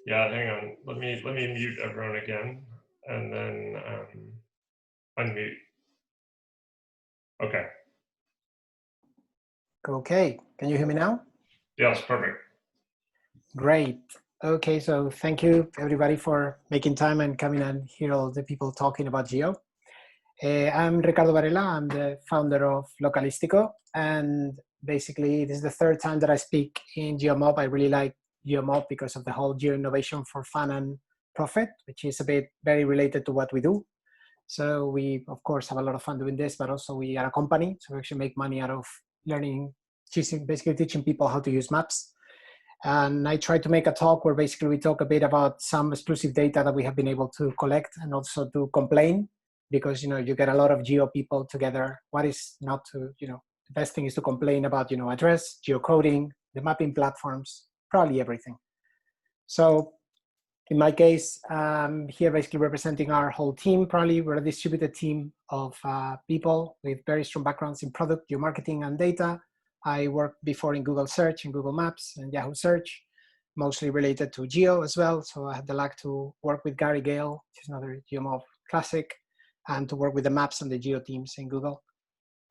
Yeah, hang on. Let me mute everyone again, and then unmute. Okay. Okay, can you hear me now? Yes, perfect. Great. Okay, so thank you everybody for making time and coming and hear all the people talking about Geo. I'm Ricardo Varela. I'm the founder of Localistico, and basically this is the third time that I speak in Geomob. I really like Geomob because of the whole Geo innovation for fun and profit, which is a bit very related to what we do. So we, of course, have a lot of fun doing this, but also we are a company, so we actually make money out of learning, basically teaching people how to use maps. And I try to make a talk where basically we talk a bit about some exclusive data that we have been able to collect and also to complain, because you get a lot of geo people together. What is not to, the best thing is to complain about, address, geocoding, the mapping platforms, probably everything. So in my case, here basically representing our whole team. Probably we're a distributed team of people with very strong backgrounds in product, geomarketing, and data. I worked before in Google Search and Google Maps and Yahoo Search, mostly related to geo as well. So I had the luck to work with Gary Gale, which is another Geomob classic, and to work with the maps and the geo teams in Google.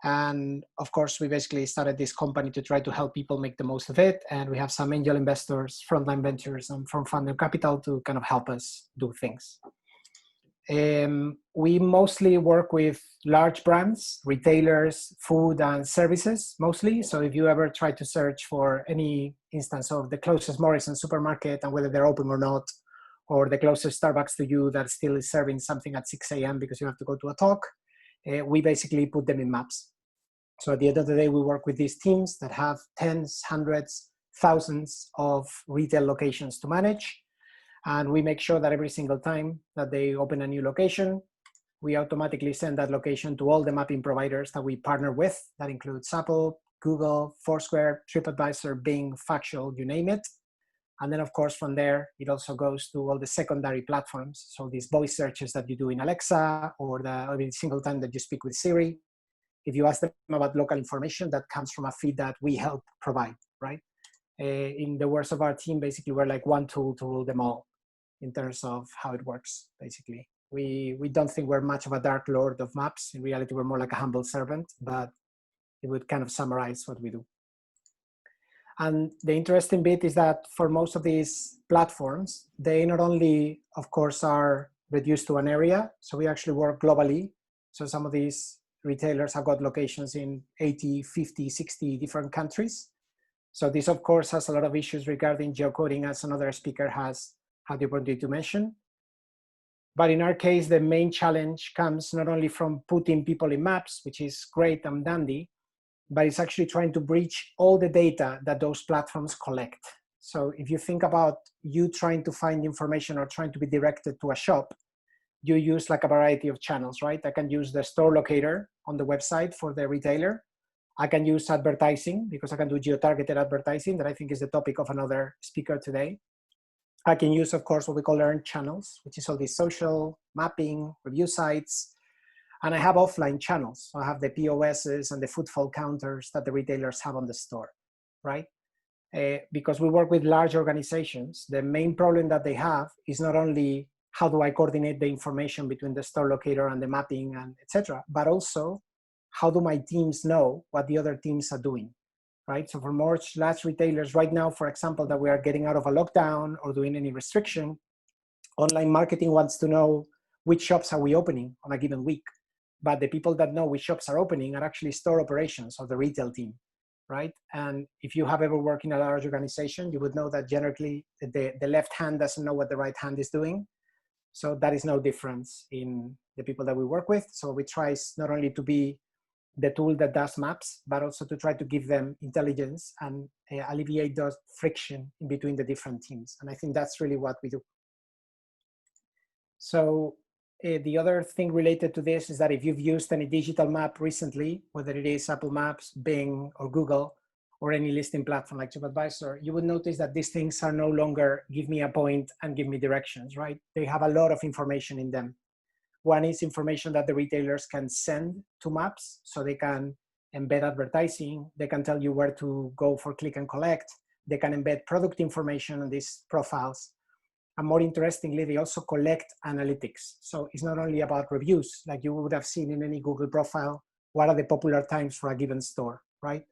And of course, we basically started this company to try to help people make the most of it. And we have some angel investors, Frontline Ventures, and from Funding Capital to kind of help us do things. We mostly work with large brands, retailers, food and services mostly. So if you ever try to search for any instance of the closest Morrison supermarket and whether they're open or not, or the closest Starbucks to you that still is serving something at 6 a.m. because you have to go to a talk, we basically put them in maps. So at the end of the day, we work with these teams that have tens, hundreds, thousands of retail locations to manage. And we make sure that every single time that they open a new location, we automatically send that location to all the mapping providers that we partner with. That includes Apple, Google, Foursquare, TripAdvisor, Bing, Factual, you name it. And then, of course, from there, it also goes to all the secondary platforms. So these voice searches that you do in Alexa, or every single time that you speak with Siri, if you ask them about local information, that comes from a feed that we help provide, right? In the words of our team, basically, we're like one tool to rule them all in terms of how it works, basically. We don't think we're much of a dark lord of maps. In reality, we're more like a humble servant, but it would kind of summarize what we do. And the interesting bit is that for most of these platforms, they not only, of course, are reduced to an area, so we actually work globally. So some of these retailers have got locations in 80, 50, 60 different countries. So this, of course, has a lot of issues regarding geocoding, as another speaker has had the opportunity to mention. But in our case, the main challenge comes not only from putting people in maps, which is great and dandy, but it's actually trying to breach all the data that those platforms collect. So if you think about you trying to find information or trying to be directed to a shop, you use like a variety of channels, right? I can use the store locator on the website for the retailer. I can use advertising because I can do geo-targeted advertising, that I think is the topic of another speaker today. I can use, of course, what we call earned channels, which is all these social, mapping, review sites. And I have offline channels. So I have the POSs and the footfall counters that the retailers have on the store, right? Because we work with large organizations, the main problem that they have is not only how do I coordinate the information between the store locator and the mapping and etc., but also how do my teams know what the other teams are doing, right? So for more large retailers right now, for example, that we are getting out of a lockdown or doing any restriction, online marketing wants to know which shops are we opening on a given week. But the people that know which shops are opening are actually store operations or the retail team, right? And if you have ever worked in a large organization, you would know that generally the left hand doesn't know what the right hand is doing. So that is no difference in the people that we work with. So we try not only to be the tool that does maps, but also to try to give them intelligence and alleviate those friction in between the different teams. And I think that's really what we do. So the other thing related to this is that if you've used any digital map recently, whether it is Apple Maps, Bing, or Google, or any listing platform like TripAdvisor, you would notice that these things are no longer give me a point and give me directions, right? They have a lot of information in them. One is information that the retailers can send to maps, so they can embed advertising, they can tell you where to go for click and collect, they can embed product information on these profiles. And more interestingly, they also collect analytics. So it's not only about reviews, like you would have seen in any Google profile, what are the popular times for a given store, right?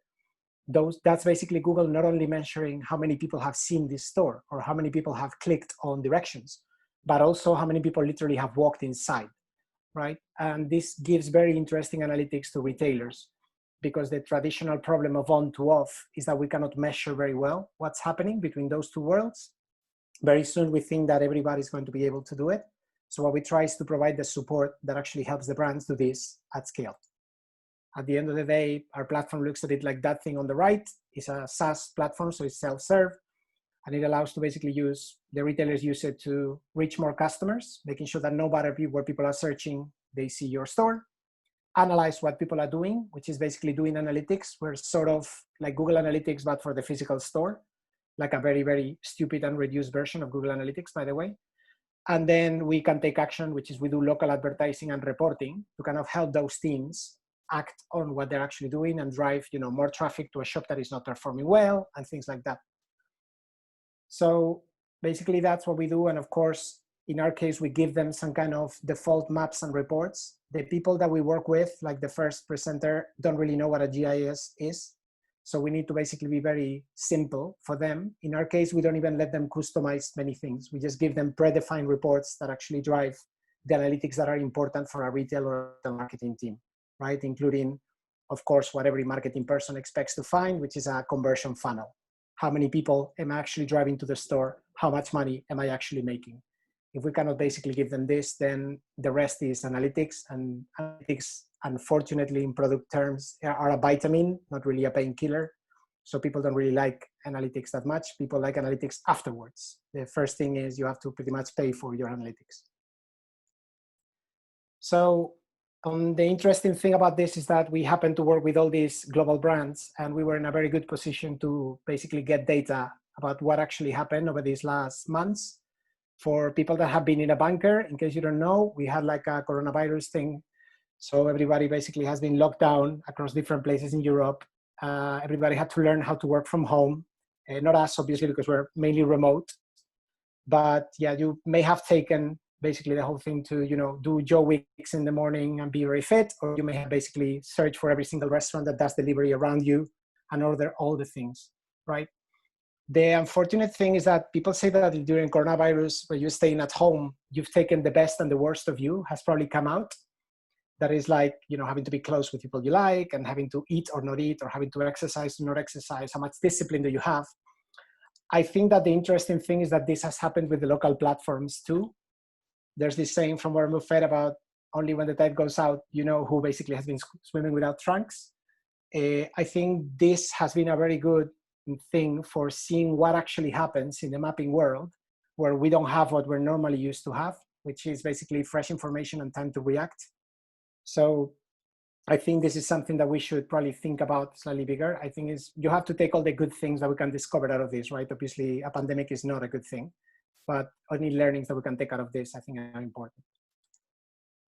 That's basically Google not only measuring how many people have seen this store or how many people have clicked on directions, but also how many people literally have walked inside, right? And this gives very interesting analytics to retailers, because the traditional problem of on to off is that we cannot measure very well what's happening between those two worlds. Very soon we think that everybody's going to be able to do it. So what we try is to provide the support that actually helps the brands do this at scale. At the end of the day, our platform looks at it like that thing on the right. It's a SaaS platform, so it's self-serve, and it allows to basically the retailers use it to reach more customers, making sure that no matter where people are searching, they see your store. Analyze what people are doing, which is basically doing analytics. We're sort of like Google Analytics, but for the physical store, like a very, very stupid and reduced version of Google Analytics, by the way. And then we can take action, which is we do local advertising and reporting to kind of help those teams act on what they're actually doing and drive, more traffic to a shop that is not performing well and things like that. So basically that's what we do. And of course, in our case, we give them some kind of default maps and reports. The people that we work with, like the first presenter, don't really know what a GIS is. So we need to basically be very simple for them. In our case, we don't even let them customize many things. We just give them predefined reports that actually drive the analytics that are important for a retail or the marketing team, right? Including, of course, what every marketing person expects to find, which is a conversion funnel. How many people am I actually driving to the store? How much money am I actually making? If we cannot basically give them this, then the rest is analytics. And analytics, unfortunately, in product terms, are a vitamin, not really a painkiller. So people don't really like analytics that much. People like analytics afterwards. The first thing is you have to pretty much pay for your analytics. So the interesting thing about this is that we happen to work with all these global brands, and we were in a very good position to basically get data about what actually happened over these last months. For people that have been in a bunker, in case you don't know, we had like a coronavirus thing. So everybody basically has been locked down across different places in Europe. Everybody had to learn how to work from home. Not us, obviously, because we're mainly remote. But yeah, you may have taken basically the whole thing to, do Joe Wicks in the morning and be very fit, or you may have basically searched for every single restaurant that does delivery around you and order all the things, right? The unfortunate thing is that people say that during coronavirus, when you're staying at home, you've taken the best and the worst of you has probably come out. That is like, having to be close with people you like and having to eat or not eat, or having to exercise or not exercise. How much discipline do you have? I think that the interesting thing is that this has happened with the local platforms too. There's this saying from Warren Buffett about only when the tide goes out, who basically has been swimming without trunks. I think this has been a very good thing for seeing what actually happens in the mapping world, where we don't have what we're normally used to have, which is basically fresh information and time to react. So I think this is something that we should probably think about slightly bigger. I think you have to take all the good things that we can discover out of this, right? Obviously, a pandemic is not a good thing, but any learnings that we can take out of this, I think, are important.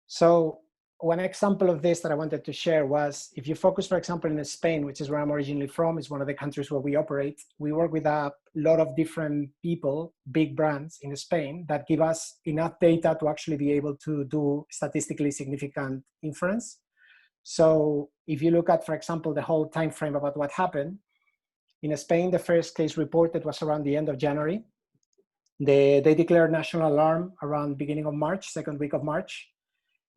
So one example of this that I wanted to share was, if you focus, for example, in Spain, which is where I'm originally from, is one of the countries where we operate. We work with a lot of different people, big brands in Spain, that give us enough data to actually be able to do statistically significant inference. So if you look at, for example, the whole time frame about what happened, in Spain, the first case reported was around the end of January. They declared national alarm around beginning of March, second week of March.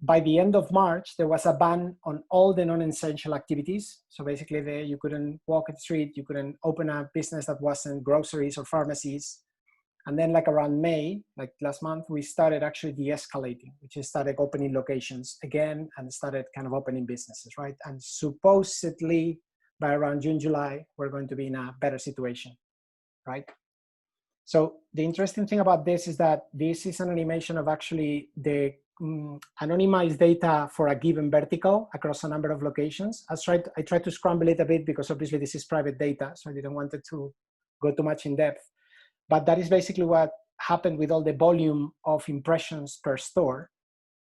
By the end of March, there was a ban on all the non-essential activities. So basically, you couldn't walk the street, you couldn't open a business that wasn't groceries or pharmacies. And then like around May, like last month, we started actually de-escalating, which is started opening locations again and started kind of opening businesses, right? And supposedly by around June, July, we're going to be in a better situation, right? So the interesting thing about this is that this is an animation of actually the anonymized data for a given vertical across a number of locations. I tried to scramble it a bit because obviously this is private data, so I didn't want it to go too much in depth. But that is basically what happened with all the volume of impressions per store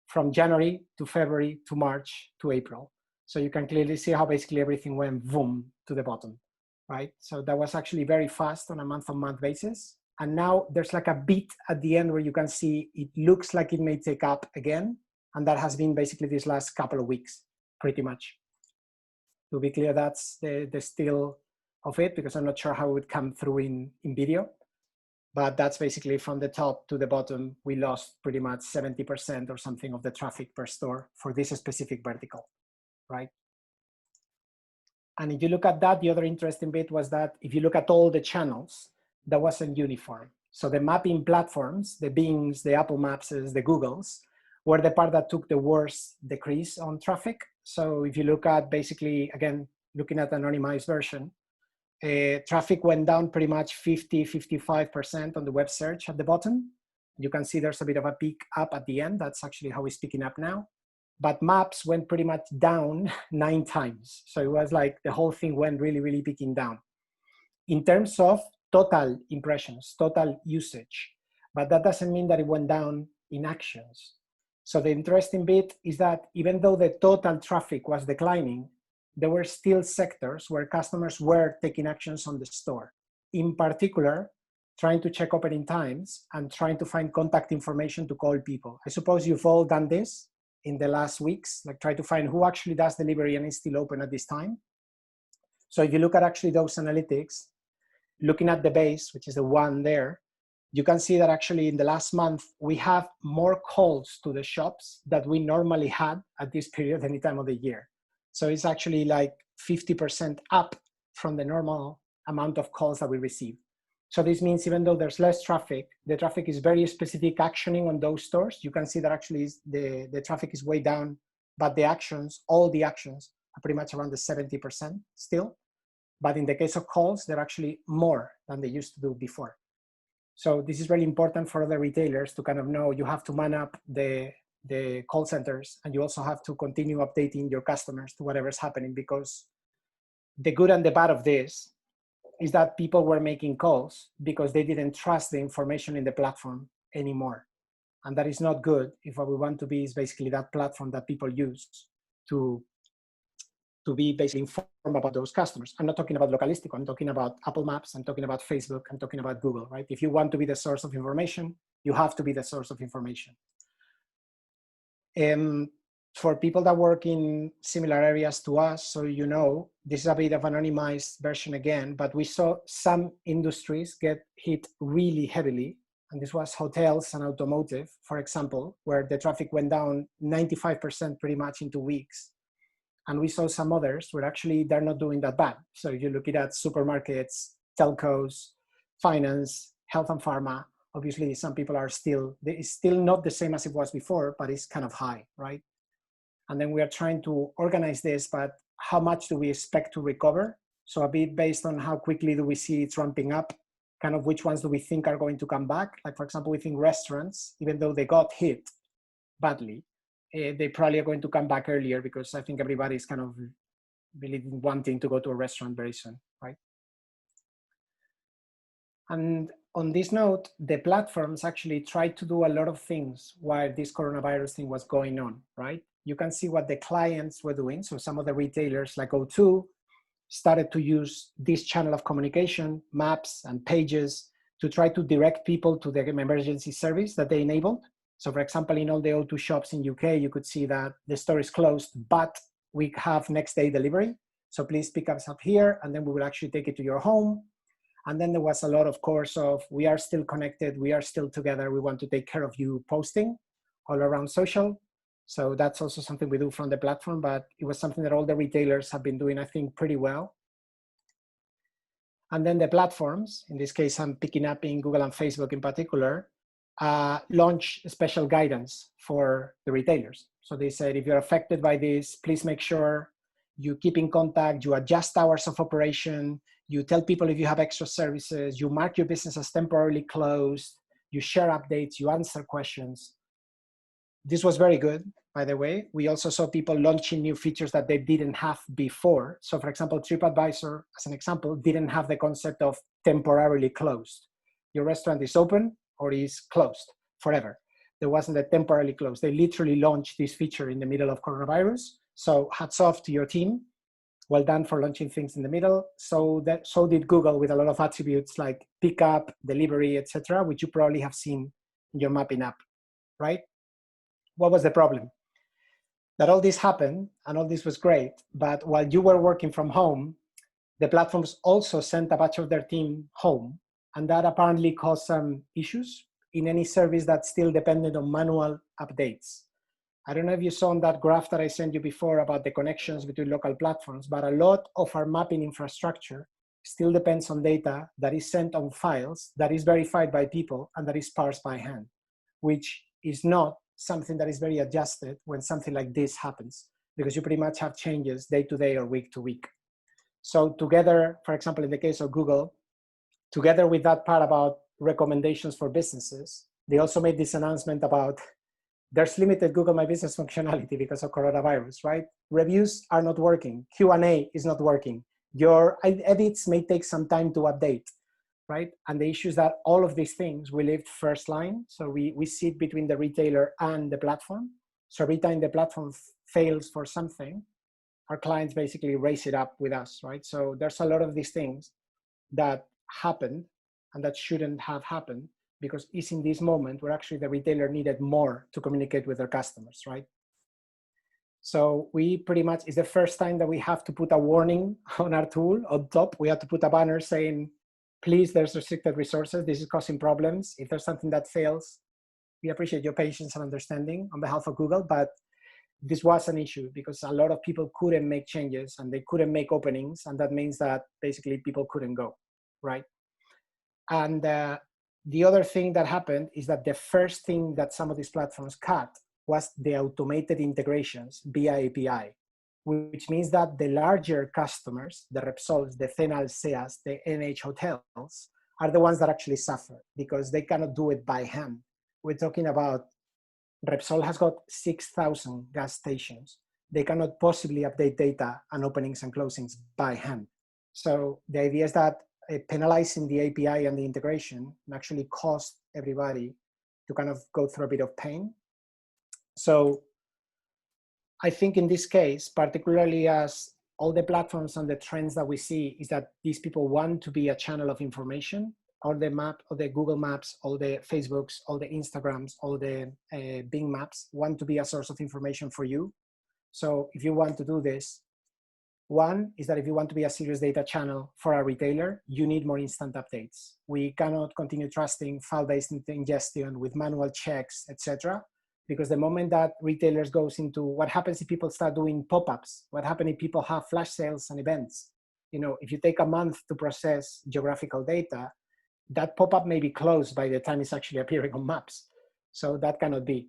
from January to February to March to April. So you can clearly see how basically everything went boom to the bottom, right? So that was actually very fast on a month-on-month basis. And now there's like a beat at the end where you can see it looks like it may take up again. And that has been basically these last couple of weeks, pretty much. To be clear, that's the still of it, because I'm not sure how it would come through in video. But that's basically from the top to the bottom, we lost pretty much 70% or something of the traffic per store for this specific vertical, right? And if you look at that, the other interesting bit was that if you look at all the channels, that wasn't uniform. So the mapping platforms, the Bings, the Apple Maps, the Googles, were the part that took the worst decrease on traffic. So if you look at basically, again, looking at the anonymized version, traffic went down pretty much 50–55% on the web search at the bottom. You can see there's a bit of a peak up at the end. That's actually how it's picking up now. But maps went pretty much down 9 times. So it was like the whole thing went really, really peaking down. In terms of total impressions, total usage, but that doesn't mean that it went down in actions. So the interesting bit is that even though the total traffic was declining, there were still sectors where customers were taking actions on the store. In particular, trying to check opening times and trying to find contact information to call people. I suppose you've all done this in the last weeks, like try to find who actually does delivery and is still open at this time. So if you look at actually those analytics, looking at the base, which is the one there, you can see that actually in the last month, we have more calls to the shops that we normally had at this period any time of the year. So it's actually like 50% up from the normal amount of calls that we receive. So this means even though there's less traffic, the traffic is very specific actioning on those stores. You can see that actually the traffic is way down, but the actions, all the actions are pretty much around the 70% still. But in the case of calls, they're actually more than they used to do before. So this is really important for other retailers to kind of know you have to man up the call centers, and you also have to continue updating your customers to whatever's happening, because the good and the bad of this is that people were making calls because they didn't trust the information in the platform anymore. And that is not good if what we want to be is basically that platform that people use to be basically informed about those customers. I'm not talking about Localistico, I'm talking about Apple Maps, I'm talking about Facebook, I'm talking about Google, right? If you want to be the source of information, you have to be the source of information. For people that work in similar areas to us, so you know, this is a bit of an anonymized version again, but we saw some industries get hit really heavily, and this was hotels and automotive, for example, where the traffic went down 95% pretty much in 2 weeks. And we saw some others where actually they're not doing that bad. So if you look at supermarkets, telcos, finance, health and pharma, obviously some people are it's still not the same as it was before, but it's kind of high, right? And then we are trying to organize this, but how much do we expect to recover? So a bit based on how quickly do we see it's ramping up, kind of which ones do we think are going to come back? Like for example, we think restaurants, even though they got hit badly, they probably are going to come back earlier, because I think everybody's kind of really wanting to go to a restaurant very soon, right? And on this note, the platforms actually tried to do a lot of things while this coronavirus thing was going on, right? You can see what the clients were doing. So some of the retailers like O2 started to use this channel of communication, maps and pages, to try to direct people to the emergency service that they enabled. So for example, in all the O2 shops in UK, you could see that the store is closed, but we have next day delivery. So please pick us up here, and then we will actually take it to your home. And then there was a lot, of course, of we are still connected, we are still together, we want to take care of you posting all around social. So that's also something we do from the platform, but it was something that all the retailers have been doing, I think, pretty well. And then the platforms, in this case, I'm picking up in Google and Facebook in particular, launch special guidance for the retailers. So they said, if you're affected by this, please make sure you keep in contact, you adjust hours of operation, you tell people if you have extra services, you mark your business as temporarily closed, you share updates, you answer questions. This was very good, by the way. We also saw people launching new features that they didn't have before. So for example, TripAdvisor, as an example, didn't have the concept of temporarily closed. Your restaurant is open or is closed forever. There wasn't a temporarily closed. They literally launched this feature in the middle of coronavirus. So hats off to your team. well done for launching things in the middle. So did Google with a lot of attributes like pickup, delivery, etc., which you probably have seen in your mapping app, right? What was the problem? That all this happened and all this was great, but while you were working from home, the platforms also sent a bunch of their team home, and that apparently caused some issues in any service that still depended on manual updates. I don't know if you saw on that graph that I sent you before about the connections between local platforms, but a lot of our mapping infrastructure still depends on data that is sent on files, that is verified by people, and that is parsed by hand, which is not something that is very adjusted when something like this happens, because you pretty much have changes day to day or week to week. So together, for example, in the case of Google, together with that part about recommendations for businesses, they also made this announcement about there's limited Google My Business functionality because of coronavirus, right? Reviews are not working. Q&A is not working. Your edits may take some time to update, right? And the issue is that all of these things, we lived first line. So we sit between the retailer and the platform. So every time the platform fails for something, our clients basically raise it up with us, right? So there's a lot of these things that happened and that shouldn't have happened, because it's in this moment where actually the retailer needed more to communicate with their customers, right? So we pretty much, it's the first time that we have to put a warning on our tool on top. We have to put a banner saying, please, there's restricted resources. This is causing problems. If there's something that fails, we appreciate your patience and understanding on behalf of Google, but this was an issue because a lot of people couldn't make changes and they couldn't make openings. And that means that basically people couldn't go, right? And the other thing that happened is that the first thing that some of these platforms cut was the automated integrations via API, which means that the larger customers, the Repsols, the Cenal Seas, the NH hotels, are the ones that actually suffer because they cannot do it by hand. We're talking about Repsol has got 6,000 gas stations. They cannot possibly update data and openings and closings by hand. So the idea is that penalizing the API and the integration actually cost everybody to kind of go through a bit of pain. So I think in this case, particularly as all the platforms and the trends that we see is that these people want to be a channel of information, all the map, all the Google Maps, all the Facebooks, all the Instagrams, all the Bing Maps want to be a source of information for you. So if you want to do this, one is that if you want to be a serious data channel for a retailer, you need more instant updates. We cannot continue trusting file-based ingestion with manual checks, etc. Because the moment that retailers goes into what happens if people start doing pop-ups, what happens if people have flash sales and events, you know, if you take a month to process geographical data, that pop-up may be closed by the time it's actually appearing on maps. So that cannot be,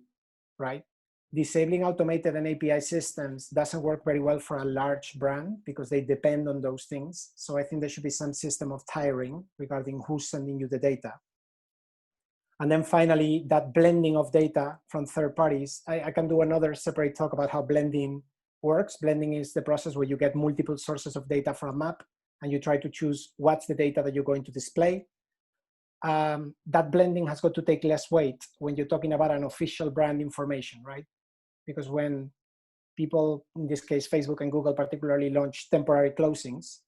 right? Disabling automated and API systems doesn't work very well for a large brand because they depend on those things. So I think there should be some system of tiering regarding who's sending you the data. And then finally, that blending of data from third parties. I can do another separate talk about how blending works. Blending is the process where you get multiple sources of data from a map and you try to choose what's the data that you're going to display. That blending has got to take less weight when you're talking about an official brand information, right? Because when people, in this case, Facebook and Google particularly, launched temporary closings,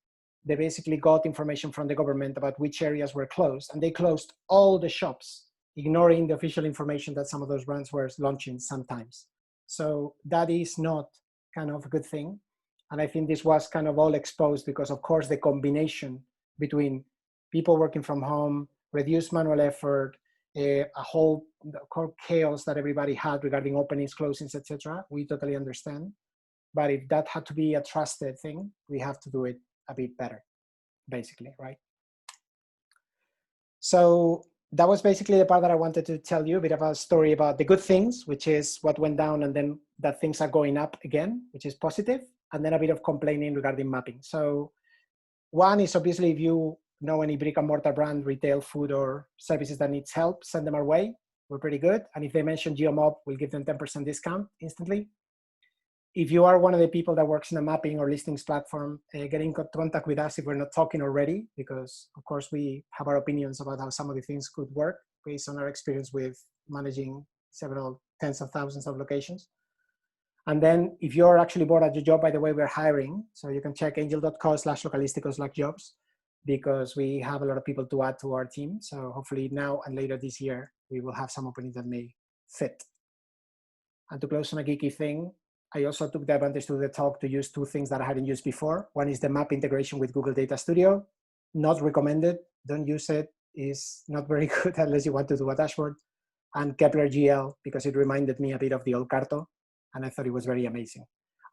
they basically got information from the government about which areas were closed, and they closed all the shops, ignoring the official information that some of those brands were launching sometimes. So that is not kind of a good thing. And I think this was kind of all exposed because, of course, the combination between people working from home, reduced manual effort, a whole chaos that everybody had regarding openings, closings, etc. We totally understand. But if that had to be a trusted thing, we have to do it a bit better, basically, right? So that was basically the part that I wanted to tell you, a bit of a story about the good things, which is what went down, and then that things are going up again, which is positive, and then a bit of complaining regarding mapping. So one is obviously if you know any brick and mortar brand, retail, food, or services that needs help, send them our way. We're pretty good. And if they mention Geomob, we'll give them 10% discount instantly. If you are one of the people that works in a mapping or listings platform, get in contact with us if we're not talking already, because of course we have our opinions about how some of the things could work based on our experience with managing several tens of thousands of locations. And then if you're actually bored at your job, by the way, we're hiring. So you can check angel.co/localistico/jobs, because we have a lot of people to add to our team. So hopefully now and later this year, we will have some openings that may fit. And to close on a geeky thing, I also took the advantage to the talk to use two things that I hadn't used before. One is the map integration with Google Data Studio. Not recommended, don't use it. It's not very good unless you want to do a dashboard. And Kepler GL, because it reminded me a bit of the old Carto, and I thought it was very amazing.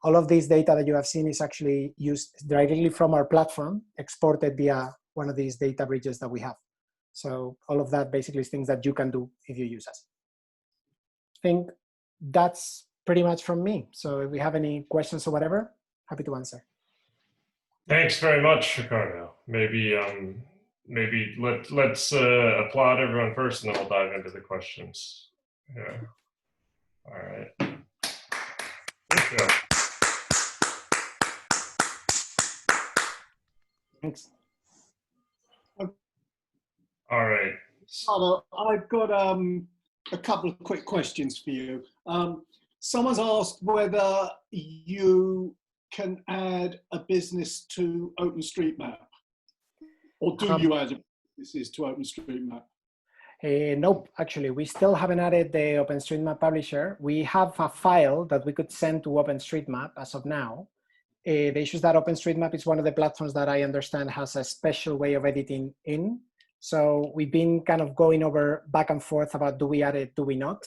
All of this data that you have seen is actually used directly from our platform, exported via one of these data bridges that we have. So all of that basically is things that you can do if you use us. I think that's pretty much from me. So if we have any questions or whatever, happy to answer. Thanks very much, Ricardo. Maybe let's applaud everyone first, and then we'll dive into the questions. Yeah. All right. Thank you. Thanks. All right. Ricardo, I've got a couple of quick questions for you. Someone's asked whether you can add a business to OpenStreetMap, or do you add businesses to OpenStreetMap? Nope, actually, we still haven't added the OpenStreetMap publisher. We have a file that we could send to OpenStreetMap as of now. The issue is that OpenStreetMap is one of the platforms that I understand has a special way of editing in. So we've been kind of going over back and forth about do we add it, do we not?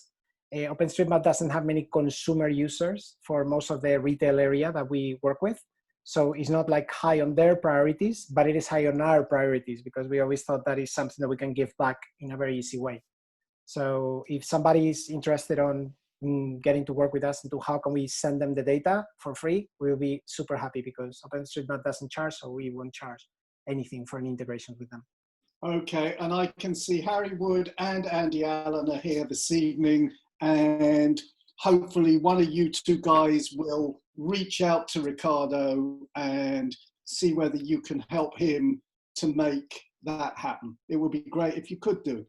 OpenStreetMap doesn't have many consumer users for most of the retail area that we work with. So it's not like high on their priorities, but it is high on our priorities, because we always thought that is something that we can give back in a very easy way. So if somebody is interested on getting to work with us and to how can we send them the data for free, we'll be super happy, because OpenStreetMap doesn't charge, so we won't charge anything for an integration with them. Okay, and I can see Harry Wood and Andy Allen are here this evening, and hopefully one of you two guys will reach out to Ricardo and see whether you can help him to make that happen. It would be great if you could do.